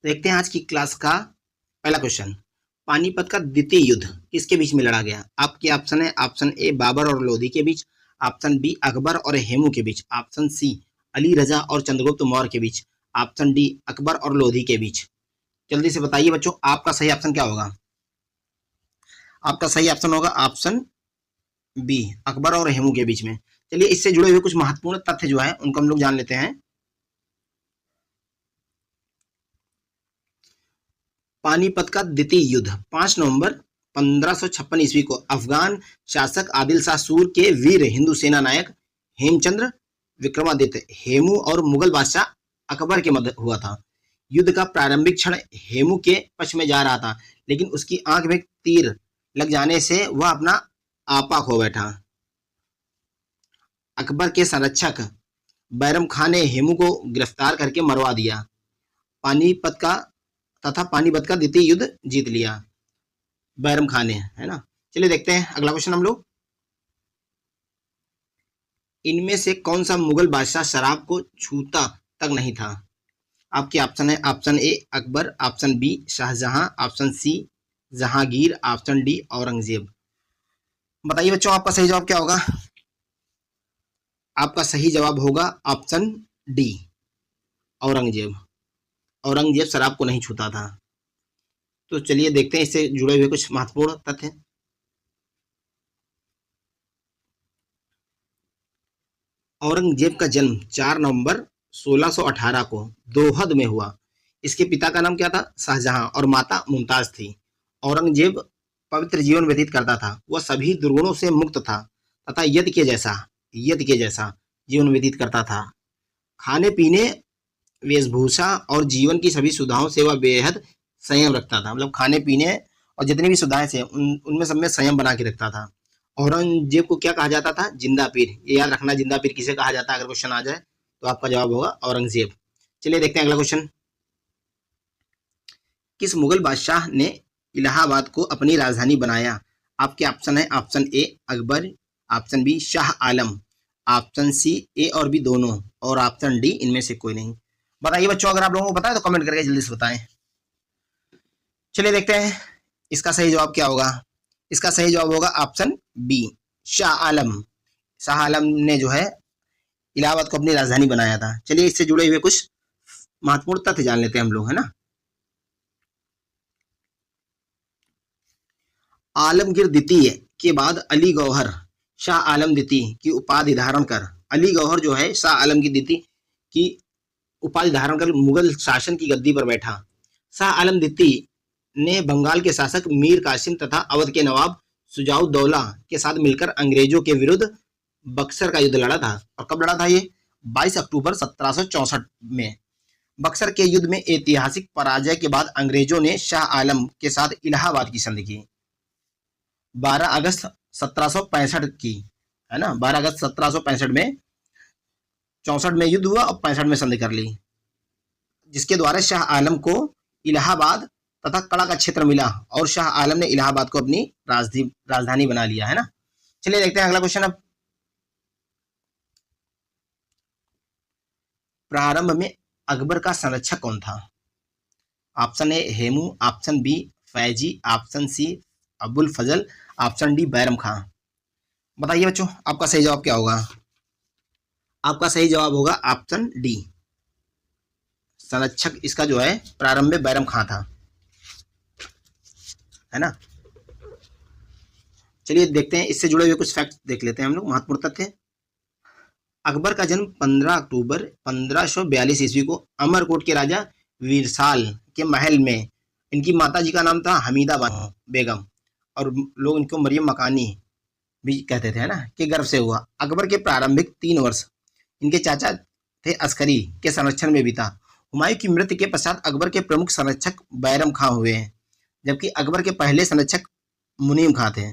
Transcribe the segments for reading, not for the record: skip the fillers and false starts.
देखते हैं आज की क्लास का पहला क्वेश्चन। पानीपत का द्वितीय युद्ध किसके बीच में लड़ा गया? आपके ऑप्शन है ऑप्शन ए बाबर और लोधी के बीच, ऑप्शन बी अकबर और हेमू के बीच, ऑप्शन सी अली रजा और चंद्रगुप्त मौर्य के बीच, ऑप्शन डी अकबर और लोधी के बीच। जल्दी से बताइए बच्चों, आपका सही ऑप्शन क्या होगा? आपका सही ऑप्शन होगा ऑप्शन बी, अकबर और हेमू के बीच में। चलिए इससे जुड़े हुए कुछ महत्वपूर्ण तथ्य जो है उनको हम लोग जान लेते हैं। पानीपत का द्वितीय युद्ध 5 नवंबर 1556 ईस्वी को अफगान शासक आदिल शाह सूर के वीर हिंदू सेना नायक हेमचंद्र विक्रमादित्य हेमू और मुगल बादशाह अकबर के मध्य हुआ था। युद्ध का प्रारंभिक क्षण हेमू के पक्ष में जा रहा था, लेकिन उसकी आंख में तीर लग जाने से वह अपना आपा खो बैठा। अकबर के संरक्षक बैरम खान ने हेमू को गिरफ्तार करके मरवा दिया पानीपत का द्वितीय युद्ध जीत लिया बैरम खान ने, है ना। चलिए देखते हैं अगला क्वेश्चन हम लोग। इनमें से कौन सा मुगल बादशाह शराब को छूता तक नहीं था? आपके ऑप्शन है option A Akbar, option B Shahjahan, option C Jahangir, option D Aurangzeb. बताइए बच्चों, आपका सही जवाब क्या होगा? आपका सही जवाब होगा ऑप्शन डी, औरंगजेब। औरंगजेब शराब को नहीं छूता था। तो चलिए देखते हैं इससे जुड़े हुए कुछ महत्वपूर्ण तथ्य। औरंगजेब का जन्म 4 नवंबर 1618 को दोहद में हुआ। इसके पिता का नाम क्या था? शाहजहां, और माता मुमताज थी। औरंगजेब पवित्र जीवन व्यतीत करता था। वह सभी दुर्गुणों से मुक्त था तथा यज्ञ के जैसा जीवन व्यतीत करता था। खाने पीने, वेशभूषा और जीवन की सभी सुविधाओं से वह बेहद संयम रखता था। मतलब खाने पीने और जितनी भी सुविधाएं थे उनमें सब में संयम बना के रखता था। औरंगजेब को क्या कहा जाता था? जिंदा पीर। ये याद रखना, जिंदा पीर किसे कहा जाता है, अगर क्वेश्चन आ जाए तो आपका जवाब होगा औरंगजेब। चलिए देखते हैं अगला क्वेश्चन। किस मुगल बादशाह ने इलाहाबाद को अपनी राजधानी बनाया? आपके ऑप्शन है option A Akbar, option B Shah Alam, option C A और बी दोनों, और ऑप्शन डी इनमें से कोई नहीं। बताइए बच्चों, अगर आप लोगों को पता है तो कमेंट करके जल्दी से बताएं। चलिए देखते हैं इसका सही जवाब क्या होगा। इसका सही जवाब होगा ऑप्शन बी, शाह आलम। शाह आलम ने जो है इलाहाबाद को अपनी राजधानी बनाया था। चलिए इससे जुड़े हुए कुछ महत्वपूर्ण तथ्य जान लेते हैं हम लोग, है ना। आलमगीर द्वितीय के बाद अली गौहर शाह आलम द्वितीय की उपाधि धारण कर, अली गौहर जो है शाह आलमगीर द्वितीय की उपाधि धारण कर मुगल शासन की गद्दी पर बैठा। शाह आलम द्वितीय ने बंगाल के शासक मीर कासिम तथा अवध के नवाब शुजाउद्दौला के साथ मिलकर अंग्रेजों के विरुद्ध बक्सर का युद्ध लड़ा था। और कब लड़ा था ये? 22 अक्टूबर 1764 में। बक्सर के युद्ध में ऐतिहासिक पराजय के बाद अंग्रेजों ने शाह आलम के साथ इलाहाबाद की संधि की 12 अगस्त 1765 की, है ना। 12 अगस्त 1765 में 64 में युद्ध हुआ और 65 में संधि कर ली, जिसके द्वारा शाह आलम को इलाहाबाद तथा कड़ा का क्षेत्र मिला और शाह आलम ने इलाहाबाद को अपनी राजधानी बना लिया, है ना। चलिए देखते हैं अगला क्वेश्चन। अब प्रारंभ में अकबर का संरक्षक कौन था? Option A Hemu, option B Faizi, option C Abul Fazal, option D Bairam Khan. बताइए बच्चों, आपका सही जवाब क्या होगा? आपका सही जवाब होगा ऑप्शन डी, संरक्षक इसका जो है प्रारंभ में बैरम खां था, है ना। चलिए देखते हैं इससे जुड़े हुए कुछ फैक्ट देख लेते हैं हम लोग, महत्वपूर्ण तथ्य। अकबर का जन्म 15 अक्टूबर 1542 ईस्वी को अमरकोट के राजा वीरसाल के महल में, इनकी माता जी का नाम था हमीदा बेगम और लोग इनको मरियम मकानी भी कहते थे, है ना, के गर्भ से हुआ। अकबर के प्रारंभिक 3 वर्ष इनके चाचा थे अस्करी के संरक्षण में बीता। हुमायूं की मृत्यु के पश्चात अकबर के प्रमुख संरक्षक बैरम खां हुए हैं, जबकि अकबर के पहले संरक्षक मुनीम खां थे।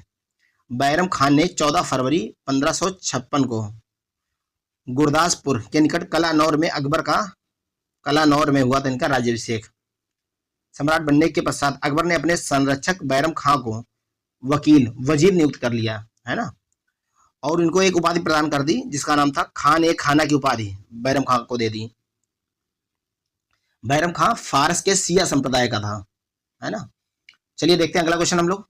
बैरम खान ने 14 फरवरी 1556 को गुरदासपुर के निकट कलानौर में हुआ था इनका राज्याभिषेक। सम्राट बनने के पश्चात अकबर ने अपने संरक्षक बैरम खां को वजीर नियुक्त कर लिया, है ना, और इनको एक उपाधि प्रदान कर दी जिसका नाम था खान ए खाना की उपाधि बैरम खां को दे दी। बैरम खां फारस के शिया संप्रदाय का था, है ना। चलिए देखते हैं अगला क्वेश्चन हम लोग।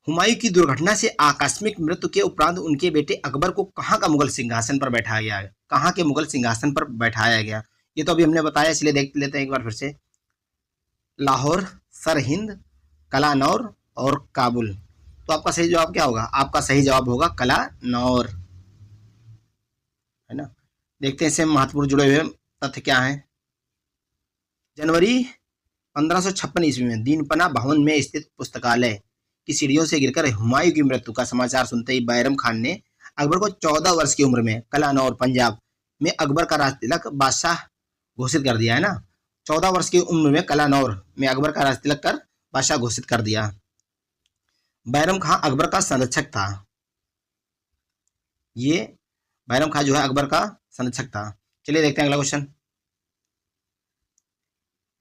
हुमायूं की दुर्घटना से आकस्मिक मृत्यु के उपरांत उनके बेटे अकबर को कहाँ का मुगल सिंहासन पर बैठाया गया है? कहाँ के मुगल सिंहासन पर बैठाया गया? ये तो अभी हमने बताया, इसलिए देख लेते हैं एक बार फिर से। लाहौर, सरहिंद, कलानौर और काबुल। तो आपका सही जवाब क्या होगा? आपका सही जवाब होगा कलानौर, है ना। देखते हैं इससे महत्वपूर्ण जुड़े हुए तथ्य क्या हैं। जनवरी 1556 ईस्वी में दीनपना भवन में स्थित पुस्तकालय की सीढ़ियों से गिरकर हुमायूं की मृत्यु का समाचार सुनते ही बैरम खान ने अकबर को 14 वर्ष की उम्र में कलानौर पंजाब में अकबर का राजतिलक बादशाह घोषित कर दिया, है ना। 14 वर्ष की उम्र में कलानौर में अकबर का राजतिलक कर बादशाह घोषित कर दिया। बैरम खां अकबर का संरक्षक था। ये बैरम खां जो है अकबर का संरक्षक था। चलिए देखते हैं अगला क्वेश्चन।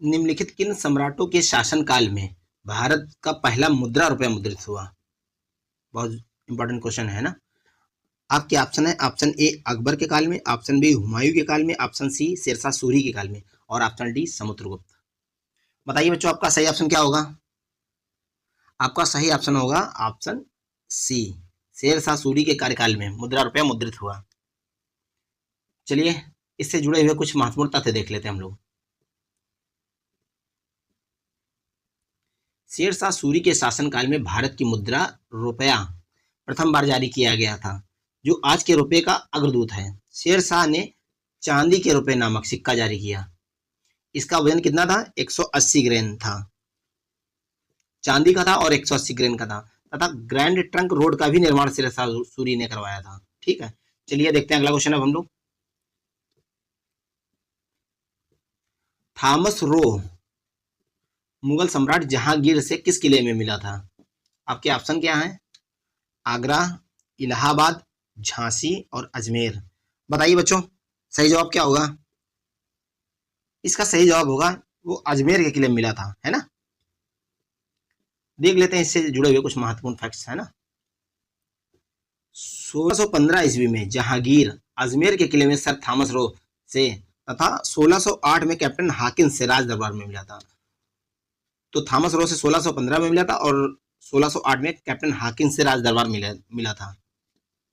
निम्नलिखित किन सम्राटों के शासनकाल में भारत का पहला मुद्रा रुपया मुद्रित हुआ? बहुत इंपॉर्टेंट क्वेश्चन है ना। आपके ऑप्शन है, ऑप्शन ए अकबर के काल में, ऑप्शन बी हुमायूं के काल में, ऑप्शन सी शेरशाह सूरी के काल में और ऑप्शन डी समुद्रगुप्त। बताइए बच्चों, आपका सही ऑप्शन क्या होगा? आपका सही ऑप्शन होगा ऑप्शन सी, शेरशाह सूरी के कार्यकाल में मुद्रा रुपया मुद्रित हुआ। चलिए इससे जुड़े हुए कुछ महत्वपूर्ण तथ्य देख लेते हैं हम लोग। शेरशाह सूरी के शासनकाल में भारत की मुद्रा रुपया प्रथम बार जारी किया गया था, जो आज के रुपये का अग्रदूत है। शेरशाह ने चांदी के रुपये नामक सिक्का जारी किया। इसका वजन कितना था? 180 ग्रेन था, चांदी का था और 180 ग्रेन का था। तथा ग्रैंड ट्रंक रोड का भी निर्माण शेरशाह सूरी ने करवाया था। ठीक है, चलिए देखते हैं अगला क्वेश्चन अब हम लोग। थॉमस रो मुगल सम्राट जहांगीर से किस किले में मिला था? आपके ऑप्शन क्या है? आगरा, इलाहाबाद, झांसी और अजमेर। बताइए बच्चों, सही जवाब क्या होगा? इसका सही जवाब होगा वो अजमेर के किले में मिला था, है ना। देख लेते हैं इससे जुड़े हुए कुछ महत्वपूर्ण फैक्ट्स, है ना। 1615 ईस्वी में जहांगीर अजमेर के किले में सर थॉमस रो से तथा 1608 में कैप्टन हाकिंस से राज दरबार में मिला था। तो थॉमस रो से 1615 में मिला था और 1608 में कैप्टन हाकिंस से राज दरबार मिला था,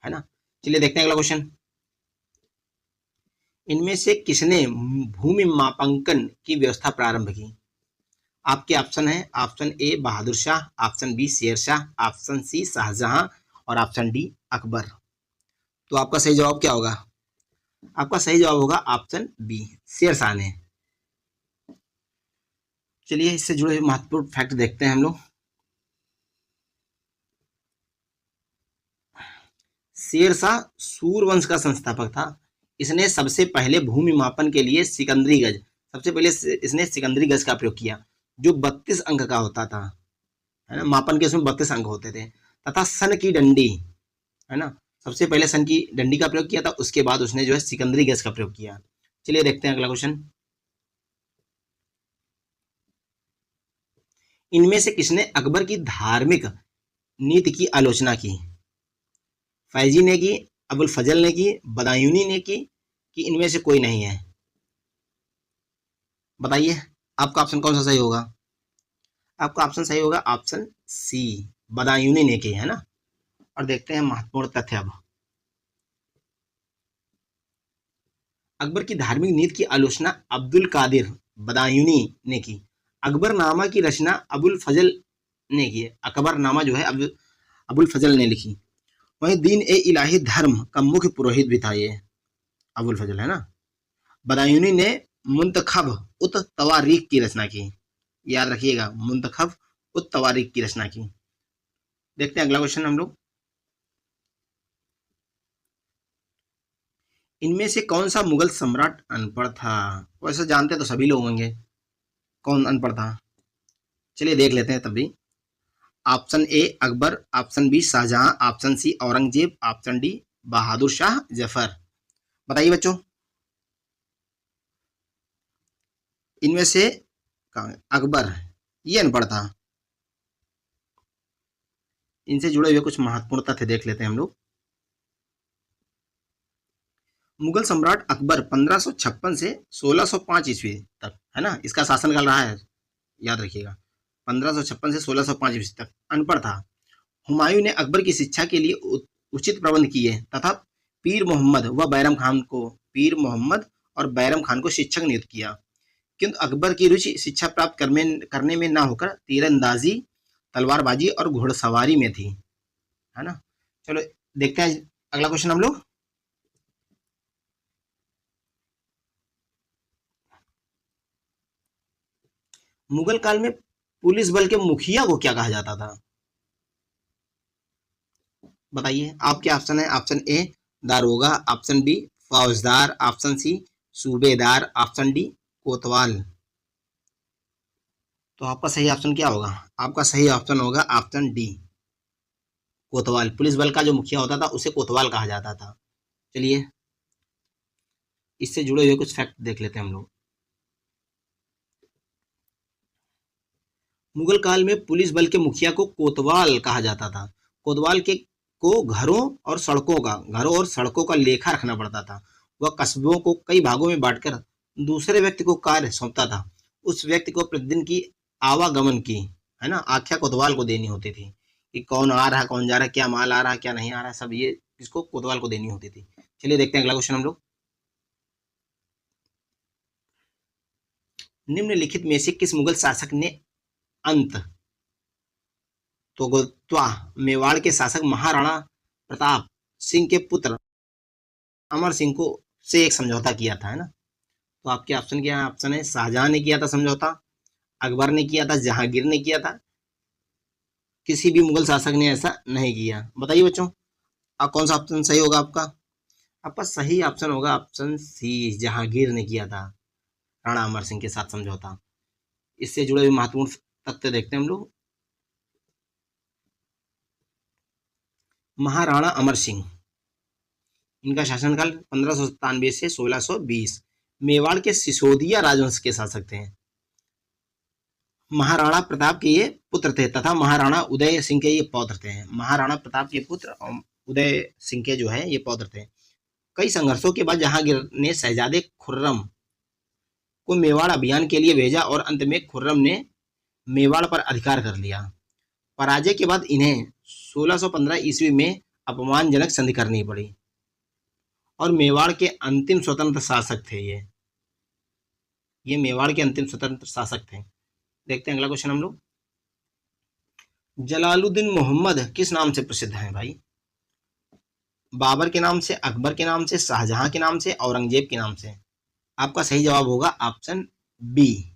है ना। चलिए देखते हैं अगला क्वेश्चन। इनमें से किसने भूमि मापांकन की व्यवस्था प्रारंभ की? आपके ऑप्शन है, option A Bahadur Shah, option B Sher Shah, option C Shahjahan और ऑप्शन डी अकबर। तो आपका सही जवाब क्या होगा? आपका सही जवाब होगा ऑप्शन बी, शेर शाह ने। चलिए इससे जुड़े महत्वपूर्ण फैक्ट देखते हैं हम लोग। शेरशाह सूरवंश का संस्थापक था। इसने सबसे पहले भूमि मापन के लिए सिकंदरी गज, सबसे पहले इसने सिकंदरी गज का प्रयोग किया, जो 32 अंक का होता था, है ना। मापन के उसमें 32 अंक होते थे। तथा सन की डंडी, है ना, सबसे पहले सन की डंडी का प्रयोग किया था, उसके बाद उसने जो है सिकंदरी गज का प्रयोग किया। चलिए देखते हैं अगला क्वेश्चन। इनमें से किसने अकबर की धार्मिक नीति की आलोचना की? फैजी ने की, अबुल फजल ने की, बदायूनी ने की, कि इनमें से कोई नहीं है? बताइए आपका ऑप्शन कौन सा सही होगा? आपका ऑप्शन सही होगा ऑप्शन सी, बदायूनी ने की, है ना। और देखते हैं महत्वपूर्ण तथ्य अब। अकबर की धार्मिक नीति की आलोचना अब्दुल कादिर बदायूनी ने की। अकबरनामा की रचना अबुल फजल ने की। अकबरनामा जो है अबुल फजल ने लिखी। वहीं दीन ए इलाही धर्म का मुख्य पुरोहित भी था ये अबुल फजल, है ना। बदायूनी ने मुंतखब उत तवारीख की रचना की। याद रखिएगा, मुंतखब उत तवारीख की रचना की। देखते हैं अगला क्वेश्चन हम लोग। इनमें से कौन सा मुगल सम्राट अनपढ़ था? वैसे जानते तो सभी लोग होंगे, कौन अनपढ़ था? चलिए देख लेते हैं तब भी। Option A Akbar, option B Shahjahan, option C Aurangzeb, option D Bahadur Shah Zafar. बताइए बच्चों, इनमें से अकबर ये अनपढ़ था? इनसे जुड़े हुए कुछ महत्वपूर्ण तथ्य देख लेते हैं हम लोग। मुगल सम्राट अकबर 1556 से 1605 ईस्वी तक, है ना, इसका शासनकाल रहा है, याद रखिएगा। 1556 से 1605 ईस्वी तक अनपढ़ था। हुमायूं ने अकबर की शिक्षा के लिए उचित प्रबंध किए तथा पीर मोहम्मद और बैरम खान को शिक्षक नियुक्त किया, किंतु अकबर की रुचि शिक्षा प्राप्त करने में न होकर तीरंदाजी, तलवारबाजी और घुड़सवारी में थी, है ना। चलो देखते हैं अगला क्वेश्चन हम लोग। मुगल काल में पुलिस बल के मुखिया को क्या कहा जाता था? बताइए। आपके ऑप्शन है, ऑप्शन ए दारोगा, ऑप्शन बी फौजदार, ऑप्शन सी सूबेदार, ऑप्शन डी कोतवाल। तो आपका सही ऑप्शन क्या होगा? आपका सही ऑप्शन होगा ऑप्शन डी कोतवाल। पुलिस बल का जो मुखिया होता था उसे कोतवाल कहा जाता था। चलिए इससे जुड़े हुए कुछ फैक्ट देख लेते हैं हम लोग। मुगल काल में पुलिस बल के मुखिया को कोतवाल कहा जाता था। कोतवाल के को घरों और सड़कों का लेखा रखना पड़ता था। वह कस्बों को कई भागों में बांटकर दूसरे व्यक्ति को कार्य सौंपता था। उस व्यक्ति को प्रतिदिन की आवागमन की, है ना, आख्या कोतवाल को देनी होती थी कि कौन आ रहा है, कौन जा रहा है, क्या माल आ रहा है, क्या नहीं आ रहा है, सब ये इसको कोतवाल को देनी होती थी। चलिए देखते हैं अगला क्वेश्चन हम लोग। निम्नलिखित में से किस मुगल शासक ने अंत तोगोत्वा मेवाड़ के शासक महाराणा प्रताप सिंह के पुत्र अमर सिंह को से एक समझौता किया था, है ना? तो आपके ऑप्शन क्या है? ऑप्शन है शाहजहां ने किया था समझौता, अकबर ने किया था, जहांगीर ने किया था, किसी भी मुगल शासक ने ऐसा नहीं किया। बताइए बच्चों, अब कौन सा ऑप्शन सही होगा आपका? आपका सही ऑप्शन होगा ऑप्शन सी, जहांगीर ने किया था राणा अमर सिंह के साथ समझौता। इससे जुड़े हुए महत्वपूर्ण तथ्य देखते हैं हम लोग। महाराणा अमर सिंह, इनका शासनकाल 1597 से 1620। मेवाड़ के सिसोदिया राजवंश के शासक थे। महाराणा प्रताप के ये पुत्र थे तथा महाराणा उदय सिंह के ये पौत्र थे। महाराणा प्रताप के पुत्र और उदय सिंह के जो है ये पौत्र थे। कई संघर्षों के बाद जहांगीर ने शहजादे खुर्रम को मेवाड़ अभियान के लिए भेजा और अंत में खुर्रम ने मेवाड़ पर अधिकार कर लिया। पराजय के बाद इन्हें 1615 ईस्वी में अपमानजनक संधि करनी पड़ी और मेवाड़ के अंतिम स्वतंत्र शासक थे ये मेवाड़ के अंतिम स्वतंत्र शासक थे। देखते हैं अगला क्वेश्चन हम लोग। जलालुद्दीन मोहम्मद किस नाम से प्रसिद्ध हैं भाई? बाबर के नाम से, अकबर के नाम से, शाहजहां के नाम से, औरंगजेब के नाम से? आपका सही जवाब होगा ऑप्शन बी,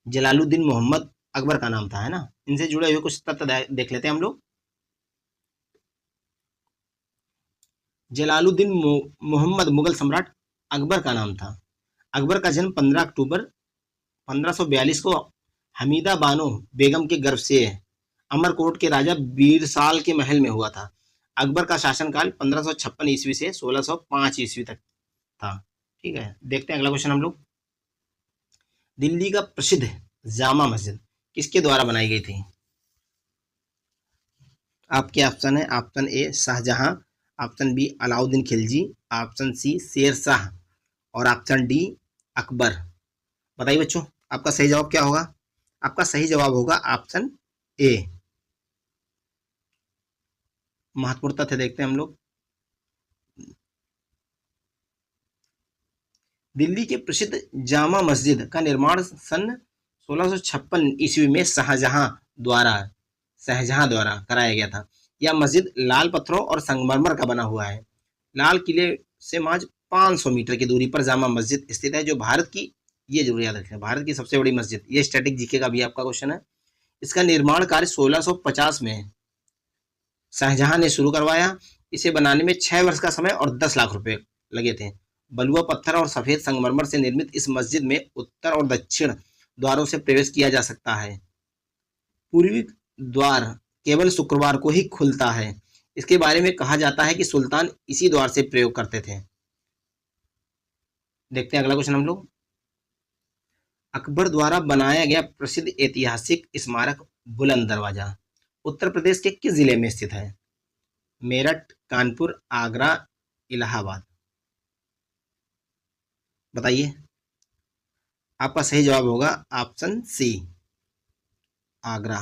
जलालुद्दीन मोहम्मद अकबर का नाम था, है ना। इनसे जुड़े हुए कुछ तथ्य देख लेते हैं हम लोग। जलालुद्दीन मोहम्मद मुगल सम्राट अकबर का नाम था। अकबर का जन्म 15 अक्टूबर 1542 को हमीदा बानो बेगम के गर्भ से अमरकोट के राजा बीरसाल के महल में हुआ था। अकबर का शासनकाल 1556 ईस्वी से 1605 ईस्वी तक था। ठीक है, देखते हैं अगला क्वेश्चन हम लोग। दिल्ली का प्रसिद्ध जामा मस्जिद किसके द्वारा बनाई गई थी? आपके ऑप्शन है, option A Shahjahan, option B Alauddin Khilji, option C Sher Shah और ऑप्शन डी अकबर। बताइए बच्चों, आपका सही जवाब क्या होगा? आपका सही जवाब होगा ऑप्शन ए। महत्वपूर्ण तथ्य देखते हैं हम लोग। दिल्ली के प्रसिद्ध जामा मस्जिद का निर्माण सन 1656 ईस्वी में शाहजहां द्वारा कराया गया था। यह मस्जिद लाल पत्थरों और संगमरमर का बना हुआ है। लाल किले से महज 500 मीटर की दूरी पर जामा मस्जिद स्थित है, जो भारत की, ये जरूर याद रखें, भारत की सबसे बड़ी मस्जिद। ये स्टैटिक जीके का भी आपका क्वेश्चन है। इसका निर्माण कार्य 1650 में शाहजहां ने शुरू करवाया। इसे बनाने में 6 वर्ष का समय और 10 लाख रुपए लगे थे। बलुआ पत्थर और सफेद संगमरमर से निर्मित इस मस्जिद में उत्तर और दक्षिण द्वारों से प्रवेश किया जा सकता है। पूर्वी द्वार केवल शुक्रवार को ही खुलता है। इसके बारे में कहा जाता है कि सुल्तान इसी द्वार से प्रयोग करते थे। देखते हैं अगला क्वेश्चन हम लोग। अकबर द्वारा बनाया गया प्रसिद्ध ऐतिहासिक स्मारक बुलंद दरवाजा उत्तर प्रदेश के किस जिले में स्थित है? मेरठ, कानपुर, आगरा, इलाहाबाद। बताइए। आपका सही जवाब होगा ऑप्शन सी, आगरा।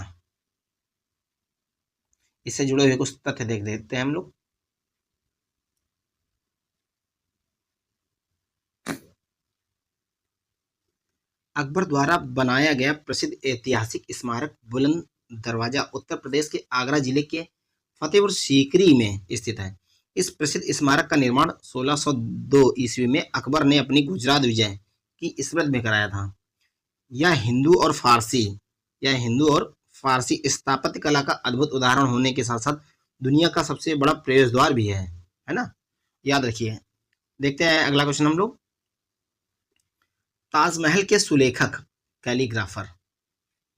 इससे जुड़े हुए कुछ तथ्य देख देते हैं हम लोग। अकबर द्वारा बनाया गया प्रसिद्ध ऐतिहासिक स्मारक बुलंद दरवाजा उत्तर प्रदेश के आगरा जिले के फतेहपुर सीकरी में स्थित है। इस प्रसिद्ध स्मारक का निर्माण 1602 ईस्वी में अकबर ने अपनी गुजरात विजय की स्मृति में कराया था। यह हिंदू और फारसी स्थापत्य कला का अद्भुत उदाहरण होने के साथ साथ दुनिया का सबसे बड़ा प्रवेश द्वार भी है ना? याद रखिए। देखते हैं अगला क्वेश्चन हम लोग। ताजमहल के सुलेखक कैलीग्राफर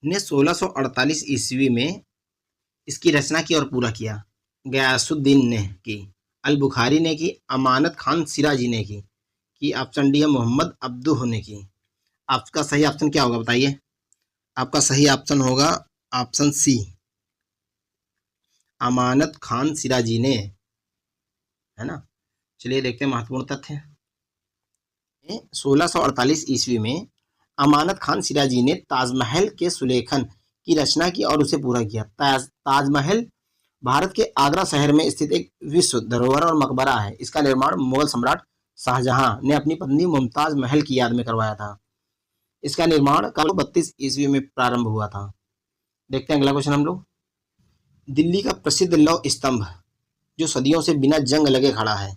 ने 1648 ईस्वी में इसकी रचना की और पूरा किया। गयासुद्दीन ने की, अल बुखारी ने की, अमानत खान सिराजी ने की ऑप्शन डी है मोहम्मद अब्दुह ने की। आपका सही ऑप्शन क्या होगा बताइए। आपका सही ऑप्शन होगा ऑप्शन सी, अमानत खान सिराजी ने, है ना? चलिए देखते हैं महत्वपूर्ण तथ्य। 1648 ईस्वी में अमानत खान सिराजी ने ताजमहल के सुलेखन की रचना की और उसे पूरा किया। ताजमहल भारत के आगरा शहर में स्थित एक विश्व धरोहर और मकबरा है। इसका निर्माण मुगल सम्राट शाहजहां ने अपनी पत्नी मुमताज महल की याद में करवाया था। इसका निर्माण 32 ईस्वी में प्रारंभ हुआ था। देखते हैं अगला क्वेश्चन हम लोग। दिल्ली का प्रसिद्ध लौह स्तंभ जो सदियों से बिना जंग लगे खड़ा है,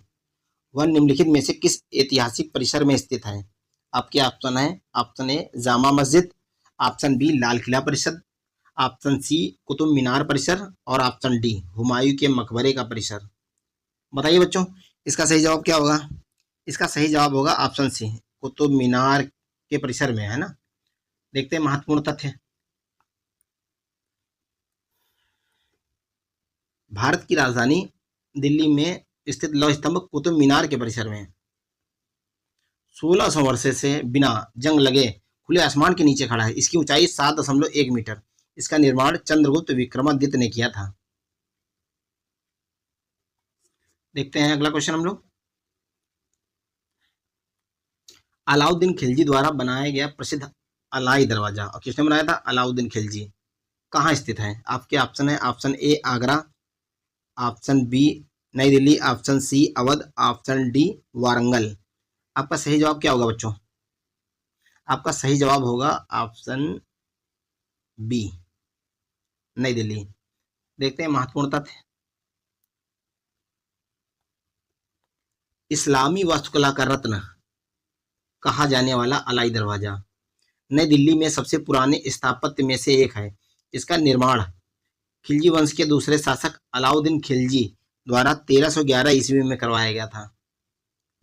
वह निम्नलिखित में से किस ऐतिहासिक परिसर में स्थित है? आपके ऑप्शन है, ऑप्शन ए जामा मस्जिद, ऑप्शन बी लाल किला परिसर, ऑप्शन सी कुतुब मीनार परिसर और ऑप्शन डी हुमायूं के मकबरे का परिसर। बताइए बच्चों, इसका सही जवाब क्या होगा? इसका सही जवाब होगा ऑप्शन सी, कुतुब मीनार के परिसर में, है ना? देखते हैं महत्वपूर्ण तथ्य। भारत की राजधानी दिल्ली में स्थित लौह स्तंभ कुतुब मीनार के परिसर में 1600 वर्ष से बिना जंग लगे खुले आसमान के नीचे खड़ा है। इसकी ऊंचाई 7.1 मीटर। इसका निर्माण चंद्रगुप्त विक्रमादित्य ने किया था। देखते हैं अगला क्वेश्चन हम लोग। अलाउद्दीन खिलजी द्वारा बनाया गया प्रसिद्ध अलाई दरवाजा, और किसने बनाया था? अलाउद्दीन खिलजी। कहाँ स्थित है? आपके ऑप्शन है, option A Agra, option B New Delhi, option C Awadh, option D Warangal. आपका सही जवाब क्या होगा बच्चों? आपका सही जवाब होगा ऑप्शन बी, नई दिल्ली। देखते हैं महत्वपूर्ण तथ्य। इस्लामी वास्तुकला का रत्न कहा जाने वाला अलाई दरवाजा नई दिल्ली में सबसे पुराने स्थापत्य में से एक है। इसका निर्माण खिलजी वंश के दूसरे शासक अलाउद्दीन खिलजी द्वारा 1311 ईस्वी में करवाया गया था।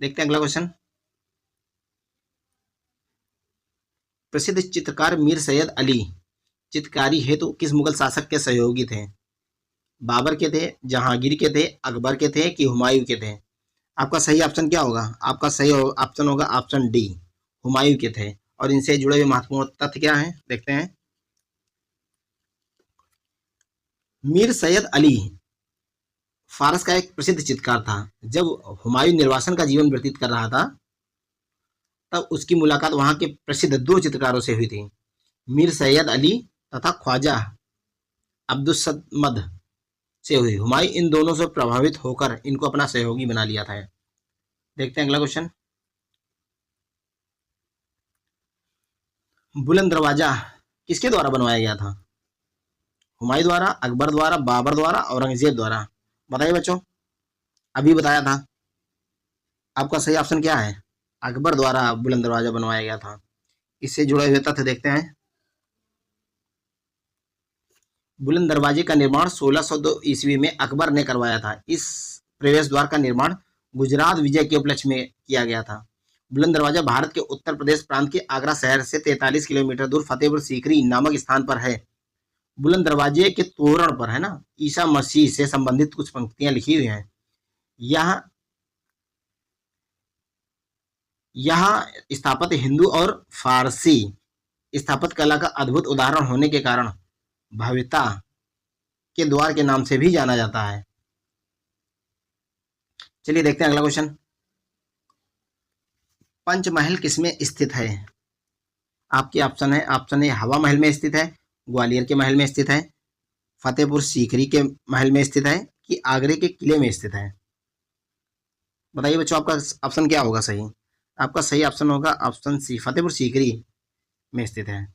देखते हैं अगला क्वेश्चन। प्रसिद्ध चित्रकार मीर सैयद अली चित्रकारी हेतु किस मुगल शासक के सहयोगी थे? बाबर के थे, जहांगीर के थे, अकबर के थे कि हुमायूं के थे? आपका सही ऑप्शन क्या होगा? आपका सही ऑप्शन होगा ऑप्शन डी, हुमायूं के थे। और इनसे जुड़े हुए महत्वपूर्ण तथ्य क्या हैं, देखते हैं। मीर सैयद अली फारस का एक प्रसिद्ध चित्रकार था। जब हुमायूं निर्वासन का जीवन व्यतीत कर रहा था, तब उसकी मुलाकात वहां के प्रसिद्ध दो चित्रकारों से हुई थी, मीर सैयद अली तथा ख्वाजा अब्दुस्समद से हुई। हुमायूं इन दोनों से प्रभावित होकर इनको अपना सहयोगी बना लिया था। देखते हैं अगला क्वेश्चन। बुलंद दरवाजा किसके द्वारा बनवाया गया था? हुमायूं द्वारा, अकबर द्वारा, बाबर द्वारा, औरंगजेब द्वारा? बताइए बच्चों, अभी बताया था। आपका सही ऑप्शन क्या है? अकबर द्वारा बुलंद दरवाजा बनवाया गया था। इससे जुड़े हुए तथ्य देखते हैं। बुलंद दरवाजे का निर्माण 1602 ईस्वी में अकबर ने करवाया था। इस प्रवेश द्वार का निर्माण गुजरात विजय के उपलक्ष्य में किया गया था। बुलंद दरवाजा भारत के उत्तर प्रदेश प्रांत के आगरा शहर से 43 किलोमीटर दूर फतेहपुर सीकरी नामक स्थान पर है। बुलंद दरवाजे के तोरण पर, है ना, ईसा मसीह से संबंधित कुछ पंक्तियां लिखी हुई हैं। यह स्थापत्य हिंदू और फारसी स्थापत्य कला का अद्भुत उदाहरण होने के कारण भव्यता के द्वार के नाम से भी जाना जाता है। चलिए देखते हैं अगला क्वेश्चन। पंचमहल किसमें स्थित है? आपके ऑप्शन है, ऑप्शन ए हवा महल में स्थित है, ग्वालियर के महल में स्थित है, फतेहपुर सीकरी के महल में स्थित है, कि आगरे के किले में स्थित है? बताइए बच्चों, आपका ऑप्शन क्या होगा सही? आपका सही ऑप्शन होगा ऑप्शन सी, फतेहपुर सीकरी में स्थित है।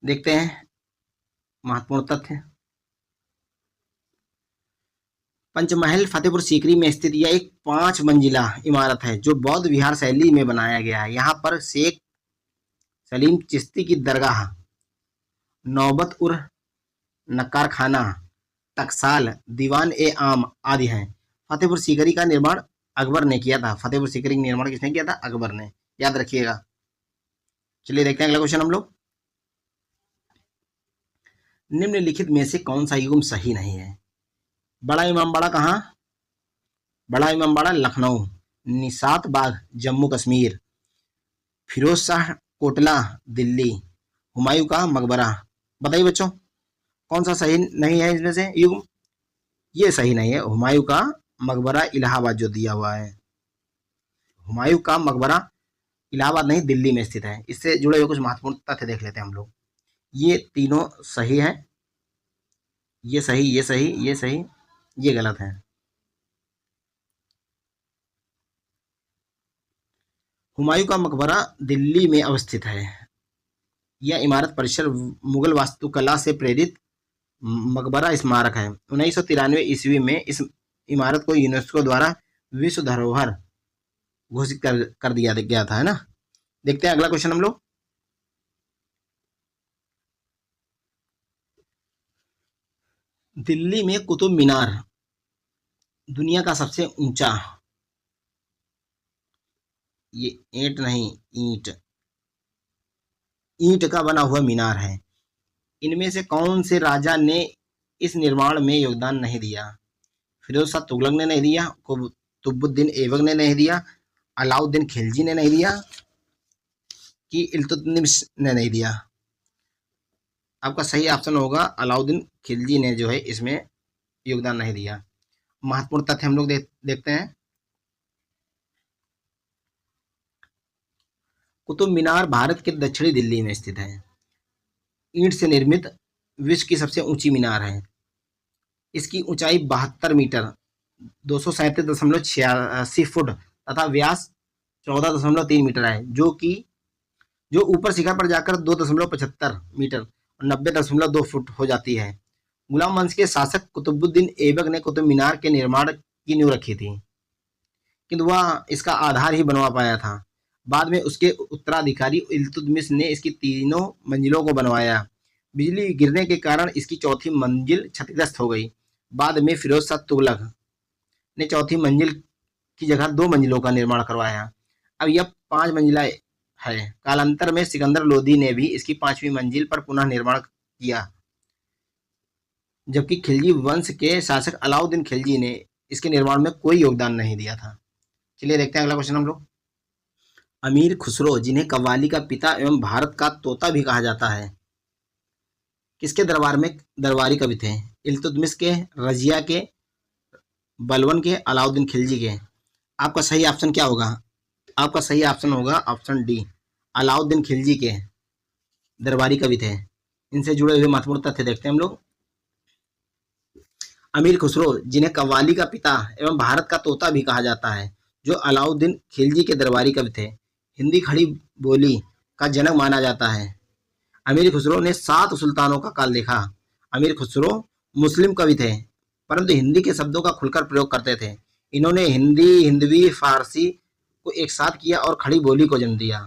देखते हैं महत्वपूर्ण तथ्य। पंचमहल फतेहपुर सीकरी में स्थित यह एक 5 मंजिला इमारत है जो बौद्ध विहार शैली में बनाया गया है। यहाँ पर शेख सलीम चिश्ती की दरगाह, नौबत उर नक्कार खाना, टकसाल, दीवान ए आम आदि हैं। फतेहपुर सीकरी का निर्माण अकबर ने किया था। फतेहपुर सीकरी का निर्माण किसने किया था? अकबर ने, याद रखिएगा। चलिए देखते हैं अगला क्वेश्चन हम लोग। निम्नलिखित में से कौन सा युग्म सही नहीं है? बड़ा इमामबाड़ा कहाँ? बड़ा इमामबाड़ा लखनऊ, निशात बाग जम्मू कश्मीर, फिरोज शाह कोटला दिल्ली, हुमायूं का मकबरा। बताइए बच्चों, कौन सा सही नहीं है इसमें से युग्म? ये सही नहीं है, हुमायूं का मकबरा इलाहाबाद जो दिया हुआ है। हुमायूं का मकबरा इलाहाबाद नहीं, दिल्ली में स्थित है। इससे जुड़े हुए कुछ महत्वपूर्ण तथ्य देख लेते हैं हम लोग। ये तीनों सही है, ये सही, ये सही, ये सही, ये गलत है। हुमायूं का मकबरा दिल्ली में अवस्थित है। यह इमारत परिसर मुगल वास्तुकला से प्रेरित मकबरा स्मारक है। 1993 ईस्वी में इस इमारत को यूनेस्को द्वारा विश्व धरोहर घोषित कर दिया गया था, है ना। देखते हैं अगला क्वेश्चन हम लोग। दिल्ली में कुतुब मीनार दुनिया का सबसे ऊंचा, ये ईंट नहीं, ईंट का बना हुआ मीनार है। इनमें से कौन से राजा ने इस निर्माण में योगदान नहीं दिया? फिरोज शाह तुगलक ने नहीं दिया, कुतुबुद्दीन ऐबक ने नहीं दिया, अलाउद्दीन खिलजी ने नहीं दिया, कि इल्तुतमिश ने नहीं दिया? आपका सही ऑप्शन होगा अलाउद्दीन खिलजी ने जो है इसमें योगदान नहीं दिया। महत्वपूर्ण तथ्य हम लोग देखते हैं। कुतुब मीनार भारत के दक्षिणी दिल्ली में स्थित है। ईंट से निर्मित विश्व की सबसे ऊंची मीनार है। इसकी ऊंचाई 72 मीटर 237.86 फुट तथा व्यास 14.3 मीटर है, जो ऊपर शिखर पर जाकर 2.75 मीटर और 90.2 फुट हो जाती है। गुलाम वंश के शासक कुतुबुद्दीन ऐबक ने कुतुब मीनार के निर्माण की नींव रखी थी, किंतु वह इसका आधार ही बनवा पाया था। बाद में उसके उत्तराधिकारी इल्तुतमिश ने इसकी तीनों मंजिलों को बनवाया। बिजली गिरने के कारण इसकी चौथी मंजिल क्षतिग्रस्त हो गई। बाद में फिरोज शाह तुगलक ने चौथी मंजिल की जगह 2 मंजिलों का निर्माण करवाया। अब यह 5 मंजिला है। कालांतर में सिकंदर लोदी ने भी इसकी 5वीं मंजिल पर पुनः निर्माण किया, जबकि खिलजी वंश के शासक अलाउद्दीन खिलजी ने इसके निर्माण में कोई योगदान नहीं दिया था। चलिए देखते हैं अगला क्वेश्चन हम लोग। अमीर खुसरो, जिन्हें कव्वाली का पिता एवं भारत का तोता भी कहा जाता है, किसके दरबार में दरबारी कवि थे? इल्तुतमिश के, रजिया के, बलबन के, अलाउद्दीन खिलजी के? आपका सही ऑप्शन क्या होगा? आपका सही ऑप्शन होगा ऑप्शन डी, अलाउद्दीन खिलजी के दरबारी कवि थे। इनसे जुड़े हुए महत्वपूर्ण तथ्य देखते हैं हम लोग। अमीर खुसरो, जिन्हें कव्वाली का पिता एवं भारत का तोता भी कहा जाता है, जो अलाउद्दीन खिलजी के दरबारी कवि थे, हिंदी खड़ी बोली का जनक माना जाता है। अमीर खुसरो ने 7 सुल्तानों का काल देखा। अमीर खुसरो मुस्लिम कवि थे, परंतु हिंदी के शब्दों का खुलकर प्रयोग करते थे। इन्होंने हिंदी, हिंदवी, फारसी को एक साथ किया और खड़ी बोली को जन्म दिया।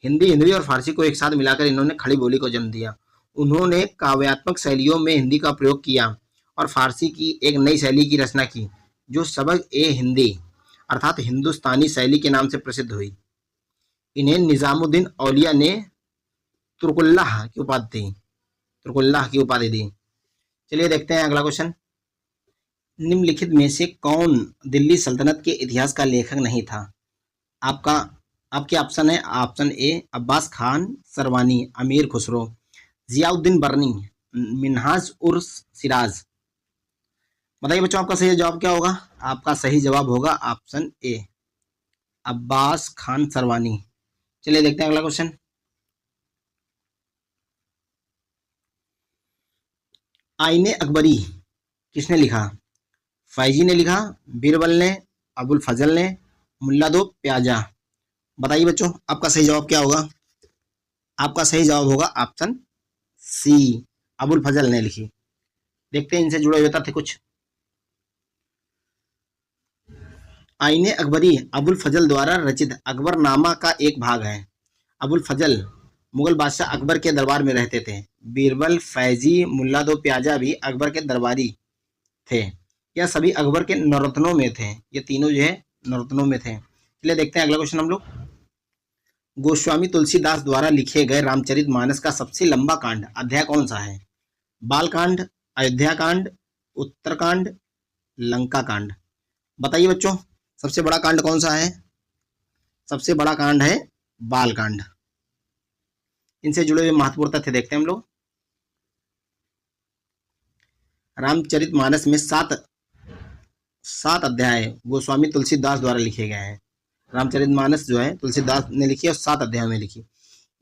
हिंदी, हिंदवी और फारसी को एक साथ मिलाकर इन्होंने खड़ी बोली को जन्म दिया। उन्होंने काव्यात्मक शैलियों में हिंदी का प्रयोग किया और फारसी की एक नई शैली की रचना की, जो सबक ए हिंदी अर्थात हिंदुस्तानी शैली के नाम से प्रसिद्ध हुई। इन्हें निजामुद्दीन औलिया ने तुर्कुल्लाह की उपाधि दी। चलिए देखते हैं अगला क्वेश्चन। निम्नलिखित में से कौन दिल्ली सल्तनत के इतिहास का लेखक नहीं था? आपके ऑप्शन है ऑप्शन ए अब्बास खान सरवानी, अमीर खुसरो, जियाउद्दीन बर्नी, मिन्हाज उर सिराज। बताइए बच्चों, आपका सही जवाब क्या होगा? आपका सही जवाब होगा ऑप्शन ए, अब्बास खान सरवानी। चलिए देखते हैं अगला क्वेश्चन। आईने अकबरी किसने लिखा? फैजी ने लिखा, बीरबल ने, अबुल फजल ने, मुल्ला दो प्याजा। बताइए बच्चों, आपका सही जवाब क्या होगा? आपका सही जवाब होगा ऑप्शन सी, अबुल फजल ने लिखी। देखते हैं इनसे जुड़े हुए तथ्य कुछ। आईने अकबरी अबुल फजल द्वारा रचित अकबरनामा का एक भाग है। अबुल फजल मुगल बादशाह अकबर के दरबार में रहते थे। बीरबल, फैजी, मुल्ला दो प्याजा भी अकबर के दरबारी थे। यह सभी अकबर के नौरत्नों में थे। ये तीनों जो है नौरत्नों में थे। चलिए देखते हैं अगला क्वेश्चन हम लोग। गोस्वामी तुलसीदास द्वारा लिखे गए रामचरितमानस का सबसे लंबा कांड अध्याय कौन सा है? बालकांड, अयोध्या कांड, उत्तरकांड, लंका कांड। बताइए बच्चों, सबसे बड़ा कांड कौन सा है? सबसे बड़ा कांड है बालकांड। इनसे जुड़े हुए महत्वपूर्ण तथ्य देखते हैं हम लोग। रामचरितमानस में सात अध्याय गोस्वामी तुलसीदास द्वारा लिखे गए हैं। रामचरितमानस जो है तुलसीदास ने लिखी और 7 अध्यायों में लिखी।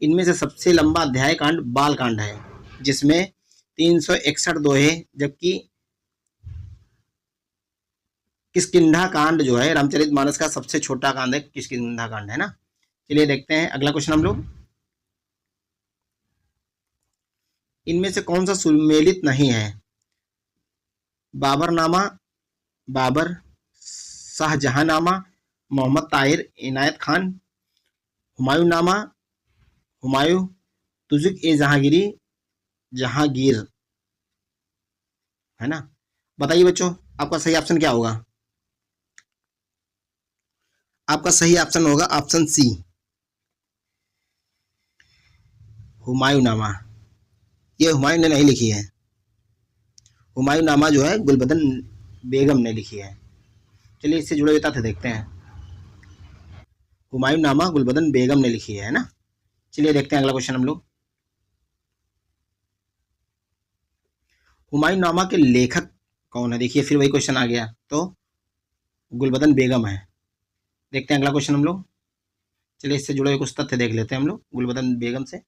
इनमें से सबसे लंबा अध्याय कांड बाल कांड है, जिसमें 361 दोहे, जबकि किष्किंधा कांड जो है रामचरितमानस का सबसे छोटा कांड है, किष्किंधा कांड है ना। चलिए देखते हैं अगला क्वेश्चन हम लोग। इनमें से कौन सा सुमेलित नहीं है? बाबरनामा, बाबर, शाहजहांनामा, मोहम्मद ताहिर इनायत खान, हुमायूं नामा, हुमायूं, तुजुक ए जहांगीरी, जहांगीर, है ना। बताइए बच्चों, आपका सही ऑप्शन क्या होगा? आपका सही ऑप्शन होगा ऑप्शन सी, हुमायूं नामा। ये हुमायूं ने नहीं लिखी है। हुमायूं नामा जो है गुलबदन बेगम ने लिखी है। चलिए इससे जुड़े हुए तथ्य देखते हैं। हुमायूं नामा गुलबदन बेगम ने लिखी है ना। चलिए देखते हैं अगला क्वेश्चन हम लोग। हुमायूं नामा के लेखक कौन है? देखिए फिर वही क्वेश्चन आ गया, तो गुलबदन बेगम है। देखते हैं अगला क्वेश्चन हम लोग। चलिए इससे जुड़े हुए कुछ तथ्य देख लेते हैं हम लोग गुलबदन बेगम से।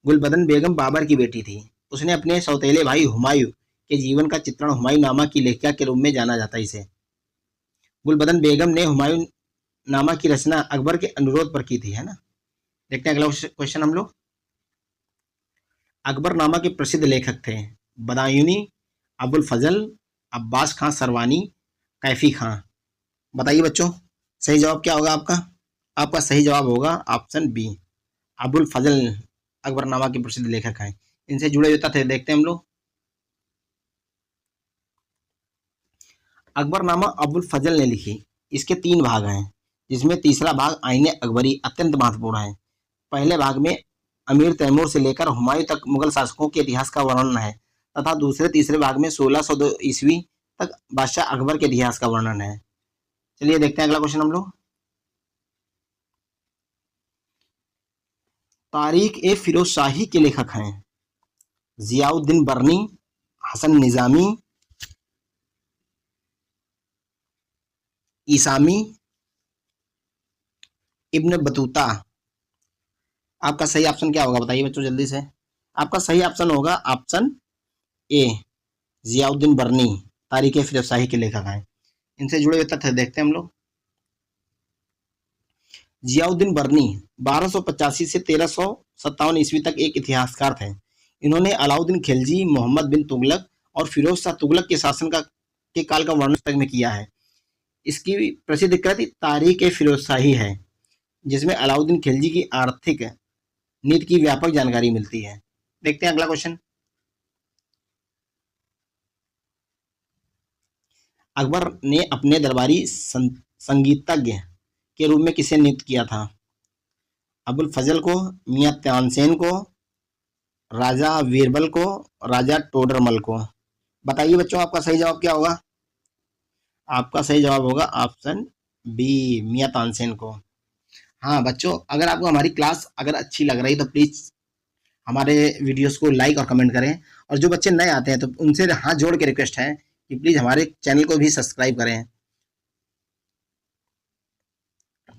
गुलबदन बेगम बाबर की बेटी थी। उसने अपने सौतेले भाई हुमायूं के जीवन का चित्रण हुमायूं नामा की लेखिका के रूप में जाना जाता है इसे। गुलबदन बेगम ने हुमायूं नामा की रचना अकबर के अनुरोध पर की थी, है ना। देखते हैं अगला क्वेश्चन हम लोग। अकबरनामा के प्रसिद्ध लेखक थे बदायूनी, अबुल फजल, अब्बास खां सरवानी, कैफी खां। बताइए बच्चों, सही जवाब क्या होगा आपका? आपका सही जवाब होगा ऑप्शन बी, अबुल फजल अकबरनामा के प्रसिद्ध लेखक हैं। इनसे जुड़े हुए तथ्य देखते हैं हम लोग। अकबरनामा अबुल फजल ने लिखी। इसके 3 भाग हैं, जिसमें तीसरा भाग आईने अकबरी अत्यंत महत्वपूर्ण है। पहले भाग में अमीर तैमूर से लेकर हुमायूं तक मुगल शासकों के इतिहास का वर्णन है, तथा दूसरे तीसरे भाग में 1602 ईस्वी तक बादशाह अकबर के इतिहास का वर्णन है। चलिए देखते हैं अगला क्वेश्चन हम लोग। तारीख ए फिरोज शाही के लेखक हैं जियाउद्दीन बर्नी, हसन निजामी, ईसामी, इब्न बतूता। आपका सही ऑप्शन क्या होगा? बताइए बच्चों जल्दी से। आपका सही ऑप्शन होगा ऑप्शन ए, जियाउद्दीन बर्नी तारीख ए फिरोज शाही के लेखक हैं। इनसे जुड़े हुए तथ्य देखते हैं हम लोग। जियाउद्दीन बर्नी 1285 से 1357 ईस्वी तक एक इतिहासकार थे। इन्होंने अलाउद्दीन खिलजी, मोहम्मद बिन तुगलक और फिरोज शाह तुगलक के शासन के काल का वर्णन पुस्तक में किया है। इसकी प्रसिद्ध कृति तारीख ए फिरोज शाही है, जिसमें अलाउद्दीन खिलजी की आर्थिक नीति की व्यापक जानकारी मिलती है। देखते हैं अगला क्वेश्चन। अकबर ने अपने दरबारी संगीतज्ञ के रूप में किसे नियुक्त किया था? अबुल फजल को, मियां तानसेन को, राजा बीरबल को, राजा टोडरमल को। बताइए बच्चों, आपका सही जवाब क्या होगा? आपका सही जवाब होगा ऑप्शन बी, मियां तानसेन को। हाँ बच्चों, अगर आपको हमारी क्लास अगर अच्छी लग रही तो प्लीज़ हमारे वीडियोस को लाइक और कमेंट करें। और जो बच्चे नए आते हैं तो उनसे हाथ जोड़ के रिक्वेस्ट है कि प्लीज़ हमारे चैनल को भी सब्सक्राइब करें।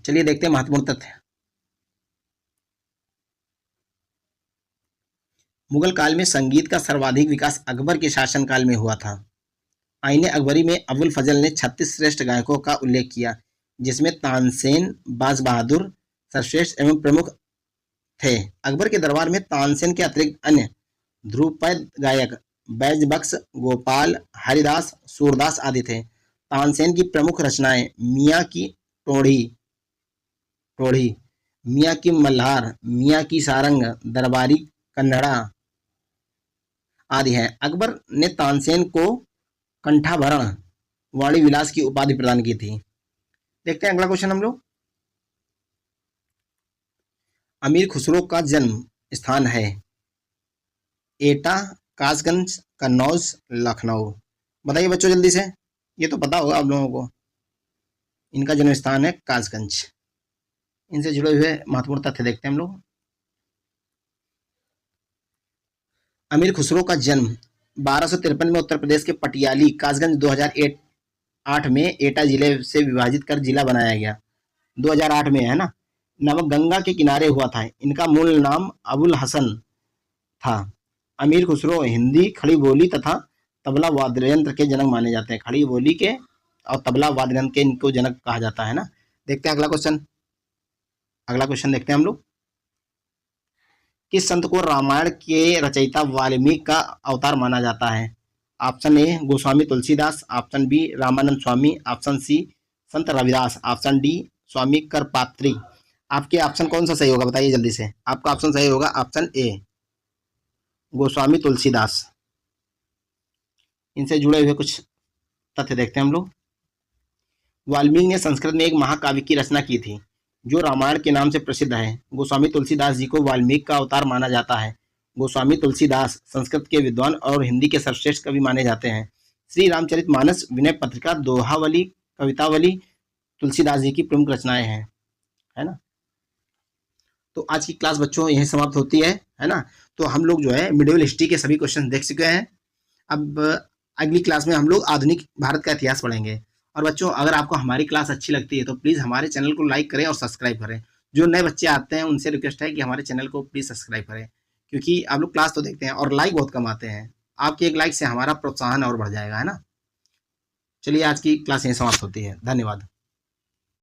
चलिए देखते हैं महत्वपूर्ण तथ्य। मुगल काल में संगीत का सर्वाधिक विकास अकबर के शासनकाल में हुआ था। आईने अकबरी में अबुल फजल ने 36 श्रेष्ठ गायकों का उल्लेख किया, जिसमें तानसेन, बाज बहादुर सर्वश्रेष्ठ एवं प्रमुख थे। अकबर के दरबार में तानसेन के अतिरिक्त अन्य ध्रुपद गायक बैजबख्श, गोपाल, हरिदास, सूरदास आदि थे। तानसेन की प्रमुख रचनाएं मियाँ की टोढ़ी टोढ़ी, मियाँ की मल्हार, मियाँ की सारंग, दरबारी कन्नड़ा आदि हैं। अकबर ने तानसेन को कंठाभरण वाणी विलास की उपाधि प्रदान की थी। देखते हैं अगला क्वेश्चन हम लोग। अमीर खुसरो का जन्म स्थान है एटा, कासगंज, कन्नौज, लखनऊ। बताइए बच्चों जल्दी से, ये तो पता होगा आप लोगों को। इनका जन्म स्थान है कासगंज। इनसे जुड़े हुए महत्वपूर्ण तथ्य देखते हैं हम लोग। अमीर खुसरो का जन्म 1253 में उत्तर प्रदेश के पटियाली कासगंज 2008 में एटा जिले से विभाजित कर जिला बनाया गया। 2008 में है ना, नमक गंगा के किनारे हुआ था। इनका मूल नाम अबुल हसन था। अमीर खुसरो हिंदी, खड़ी बोली तथा तबला वाद्य यंत्र के जनक माने जाते हैं। खड़ी बोली के और तबला वाद्य यंत्र के इनको जनक कहा जाता है ना। देखते हैं अगला क्वेश्चन। अगला क्वेश्चन देखते हैं हम लोग। किस संत को रामायण के रचयिता वाल्मीकि का अवतार माना जाता है? Option A Goswami Tulsidas, option B Ramanand Swami, option C Sant Ravidas, option D Swami Karpatri. आपके ऑप्शन कौन सा सही होगा बताइए जल्दी से। आपका ऑप्शन सही होगा ऑप्शन ए गोस्वामी तुलसीदास। इनसे जुड़े हुए कुछ तथ्य देखते हैं हम लोग। वाल्मीकि ने संस्कृत में एक महाकाव्य की रचना की थी जो रामायण के नाम से प्रसिद्ध है। गोस्वामी तुलसीदास जी को वाल्मीकि का अवतार माना जाता है। गोस्वामी तुलसीदास संस्कृत के विद्वान और हिंदी के सर्वश्रेष्ठ कवि माने जाते हैं। श्री रामचरितमानस, विनय पत्रिका, दोहावली, कवितावली तुलसीदास जी की प्रमुख रचनाएं हैं, है ना। तो आज की क्लास बच्चों यही समाप्त होती है ना। तो हम लोग जो है मिडिवल हिस्ट्री के सभी क्वेश्चन देख चुके हैं। अब अगली क्लास में हम लोग आधुनिक भारत का इतिहास पढ़ेंगे। और बच्चों अगर आपको हमारी क्लास अच्छी लगती है तो प्लीज़ हमारे चैनल को लाइक करें और सब्सक्राइब करें। जो नए बच्चे आते हैं उनसे रिक्वेस्ट है कि हमारे चैनल को प्लीज़ सब्सक्राइब करें, क्योंकि आप लोग क्लास तो देखते हैं और लाइक बहुत कम आते हैं। आपके एक लाइक से हमारा प्रोत्साहन और बढ़ जाएगा, है ना। चलिए आज की क्लास यहीं समाप्त होती है। धन्यवाद।